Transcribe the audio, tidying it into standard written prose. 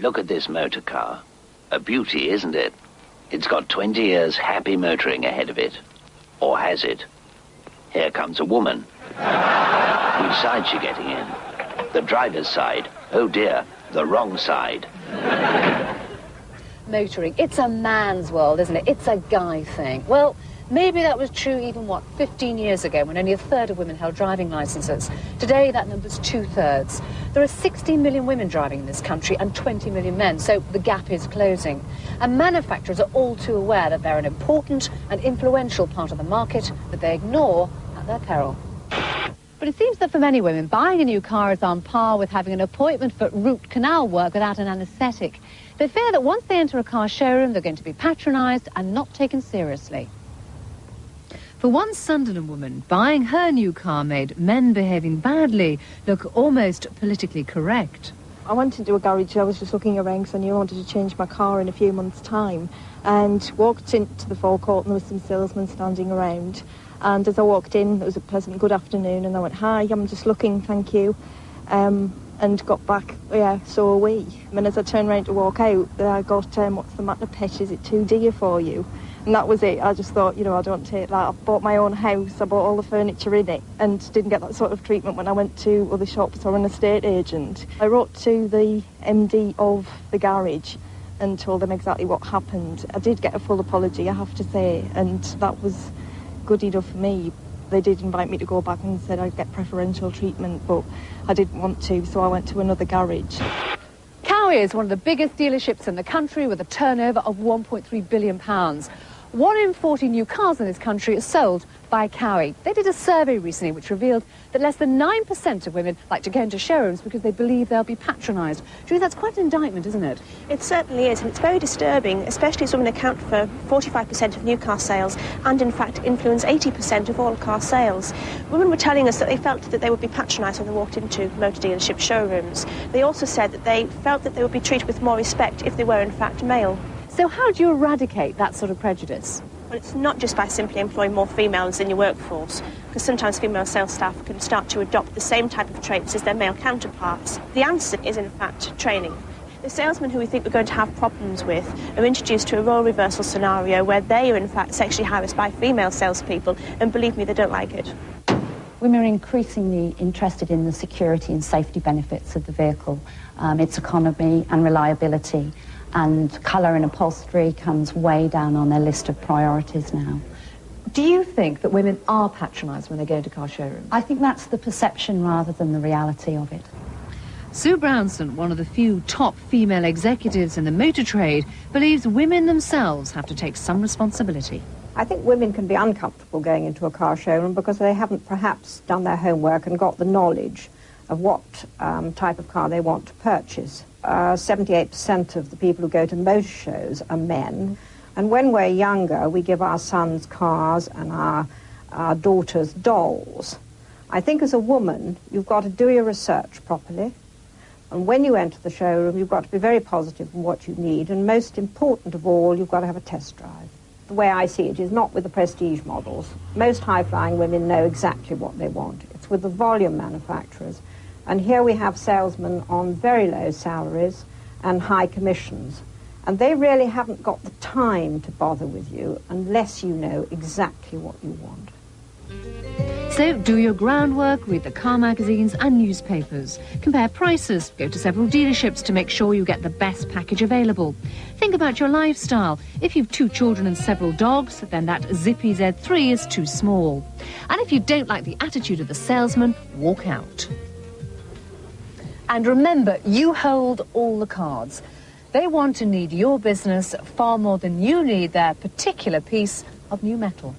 Look at this motor car. A beauty, isn't it? It's got 20 years happy motoring ahead of it. Or has it? Here comes a woman. Which side's she getting in? The driver's side. Oh dear, the wrong side. Motoring, it's a man's world, isn't it? It's a guy thing. Well, maybe that was true even, 15 years ago, when only a third of women held driving licenses. Today, that number's 2/3. There are 60 million women driving in this country and 20 million men, so the gap is closing. And manufacturers are all too aware that they're an important and influential part of the market that they ignore at their peril. But it seems that for many women, buying a new car is on par with having an appointment for root canal work without an anaesthetic. They fear that once they enter a car showroom, they're going to be patronised and not taken seriously. For one Sunderland woman, buying her new car made men behaving badly look almost politically correct. I went into a garage. I was just looking around because I knew I wanted to change my car in a few months' time, and walked into the forecourt and there was some salesmen standing around. And as I walked in, it was a pleasant good afternoon, and I went, "Hi, I'm just looking, thank you." And got back, yeah, so are we. And as I turned around to walk out, I got, "What's the matter, pet? Is it too dear for you?" And that was it. I just thought, you know, I don't take that. I bought my own house, I bought all the furniture in it, and didn't get that sort of treatment when I went to other shops or an estate agent. I wrote to the MD of the garage and told them exactly what happened. I did get a full apology, I have to say, and that was good enough for me. They did invite me to go back and said I'd get preferential treatment, but I didn't want to, so I went to another garage. Cowie is one of the biggest dealerships in the country with a turnover of £1.3 billion. 1 in 40 new cars in this country is sold by Cowie. They did a survey recently which revealed that less than 9% of women like to go into showrooms because they believe they'll be patronised. Julie, that's quite an indictment, isn't it? It certainly is, and it's very disturbing, especially as women account for 45% of new car sales and, in fact, influence 80% of all car sales. Women were telling us that they felt that they would be patronised when they walked into motor dealership showrooms. They also said that they felt that they would be treated with more respect if they were, in fact, male. So how do you eradicate that sort of prejudice? Well, it's not just by simply employing more females in your workforce, because sometimes female sales staff can start to adopt the same type of traits as their male counterparts. The answer is, in fact, training. The salesmen who we think we're going to have problems with are introduced to a role reversal scenario where they are, in fact, sexually harassed by female salespeople, and believe me, they don't like it. Women are increasingly interested in the security and safety benefits of the vehicle, its economy and reliability. And colour and upholstery comes way down on their list of priorities now. Do you think that women are patronised when they go into car showrooms? I think that's the perception rather than the reality of it. Sue Brownson, one of the few top female executives in the motor trade, believes women themselves have to take some responsibility. I think women can be uncomfortable going into a car showroom because they haven't perhaps done their homework and got the knowledge of what type of car they want to purchase. 78% of the people who go to motor shows are men, and when we're younger we give our sons cars and our daughters dolls. I think as a woman you've got to do your research properly, and when you enter the showroom you've got to be very positive in what you need, and most important of all, you've got to have a test drive. The way I see it is not with the prestige models. Most high-flying women know exactly what they want. It's with the volume manufacturers. And here we have salesmen on very low salaries and high commissions. And they really haven't got the time to bother with you unless you know exactly what you want. So do your groundwork, read the car magazines and newspapers. Compare prices, go to several dealerships to make sure you get the best package available. Think about your lifestyle. If you've 2 children and several dogs, then that Zippy Z3 is too small. And if you don't like the attitude of the salesman, walk out. And remember, you hold all the cards. They want to need your business far more than you need their particular piece of new metal.